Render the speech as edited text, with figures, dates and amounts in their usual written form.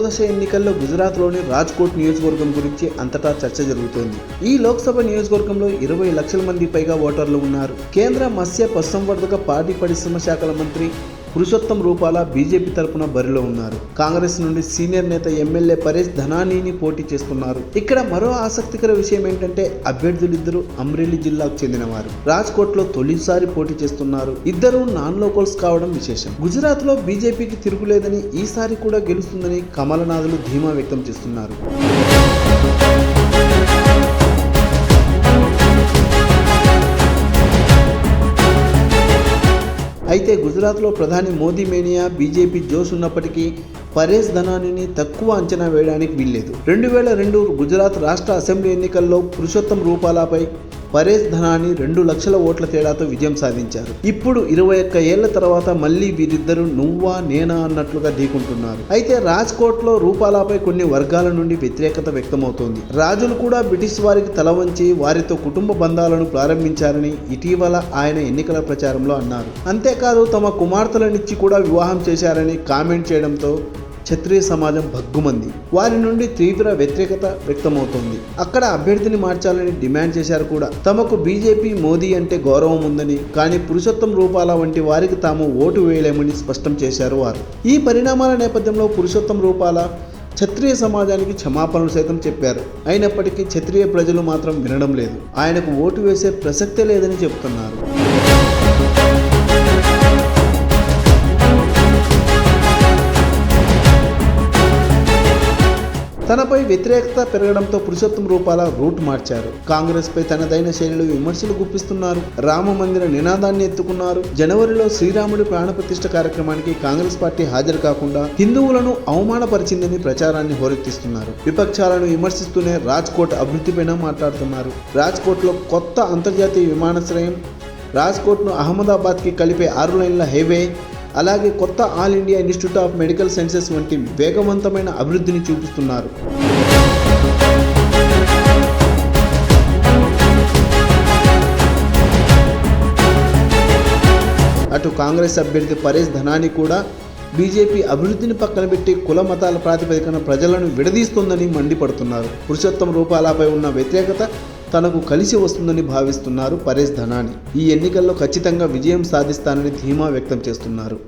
దశ ఎన్నికల్లో గుజరాత్లోని రాజ్కోట్ నియోజకవర్గం గురించి అంతటా చర్చ జరుగుతోంది. ఈ లోక్సభ నియోజకవర్గంలో 20 లక్షల మంది పైగా ఓటర్లు ఉన్నారు. కేంద్ర మత్స్య పశుసంవర్ధక పాడి పరిశ్రమ శాఖల మంత్రి పురుషోత్తం రూపాల బీజేపీ తరపున బరిలో ఉన్నారు. కాంగ్రెస్ నుండి సీనియర్ నేత ఎమ్మెల్యే పరేష్ ధనానీని పోటీ చేస్తున్నారు. ఇక్కడ మరో ఆసక్తికర విషయం ఏంటంటే అభ్యర్థులిద్దరూ అమ్రేలీ జిల్లాకు చెందినవారు. రాజ్కోట్ లో తొలిసారి పోటీ చేస్తున్నారు. ఇద్దరు నాన్ లోకల్స్ కావడం విశేషం. గుజరాత్ లో బీజేపీకి తిరుగులేదని, ఈసారి కూడా గెలుస్తుందని కమలనాథులు ధీమా వ్యక్తం చేస్తున్నారు. అయితే గుజరాత్లో ప్రధాని మోదీ మేనియా, బీజేపీ జోష్ ఉన్నప్పటికీ పరేష్ ధనానీని తక్కువ అంచనా వేయడానికి వీల్లేదు. 2002 గుజరాత్ రాష్ట్ర అసెంబ్లీ ఎన్నికల్లో పురుషోత్తం రూపాలపై పరేష్ ధనానీ 2 లక్షల ఓట్ల తేడాతో విజయం సాధించారు. ఇప్పుడు 21 ఏళ్ల తర్వాత మళ్లీ వీరిద్దరూ నువ్వా నేనా అన్నట్లుగా ఢీకుంటున్నారు. అయితే రాజ్కోట్లో రూపాలపై కొన్ని వర్గాల నుండి వ్యతిరేకత వ్యక్తమవుతోంది. రాజులు కూడా బ్రిటిష్ వారికి తల వంచి వారితో కుటుంబ బంధాలను ప్రారంభించారని ఇటీవల ఆయన ఎన్నికల ప్రచారంలో అన్నారు. అంతేకాదు తమ కుమార్తెలనిచ్చి కూడా వివాహం చేశారని కామెంట్ చేయడంతో క్షత్రియ సమాజం భగ్గుమంది. వారి నుండి తీవ్ర వ్యతిరేకత వ్యక్తమవుతోంది. అక్కడ అభ్యర్థిని మార్చాలని డిమాండ్ చేశారు కూడా. తమకు బీజేపీ, మోదీ అంటే గౌరవం ఉందని, కానీ పురుషోత్తం రూపాల వంటి వారికి తాము ఓటు వేయలేమని స్పష్టం చేశారు వారు. ఈ పరిణామాల నేపథ్యంలో పురుషోత్తం రూపాల క్షత్రియ సమాజానికి క్షమాపణలు సైతం చెప్పారు. అయినప్పటికీ క్షత్రియ ప్రజలు మాత్రం వినడం లేదు. ఆయనకు ఓటు వేసే ప్రసక్తే లేదని చెబుతున్నారు. తనపై వ్యతిరేకత పెరగడంతో పురుషోత్తం రూపాల రూట్ మార్చారు. కాంగ్రెస్ పై తనదైన శైలిలో విమర్శలు గుప్పిస్తున్నారు. రామ మందిర నినాదాన్ని ఎత్తుకున్నారు. జనవరిలో శ్రీరాముడి ప్రాణప్రతిష్ఠ కార్యక్రమానికి కాంగ్రెస్ పార్టీ హాజరు కాకుండా హిందువులను అవమానపరిచిందని ప్రచారాన్ని హోరెత్తిస్తున్నారు. విపక్షాలను విమర్శిస్తూనే రాజ్కోట్ అభివృద్ధిపైన మాట్లాడుతున్నారు. రాజ్కోట్లో కొత్త అంతర్జాతీయ విమానాశ్రయం, రాజ్కోట్ను అహ్మదాబాద్కి కలిపే 6 లైన్ల హైవే, అలాగే కొత్త all India institute of medical sciences వంటి వేగవంతమైన అభివృద్ధిని చూపిస్తున్నారు. అటు కాంగ్రెస్ అభ్యర్థి పరేష్ ధనానీ కూడా బీజేపీ అభివృద్ధిని పక్కన పెట్టి కుల మతాల ప్రాతిపదికన ప్రజలను విడదీస్తోందని మండిపడుతున్నారు. పురుషోత్తం రూపాలపై ఉన్న వ్యతిరేకత తనకు కలిసి వస్తుందని భావిస్తున్నారు పరేష్ ధనానీ. ఈ ఎన్నికల్లో ఖచ్చితంగా విజయం సాధిస్తానని ధీమా వ్యక్తం చేస్తున్నారు.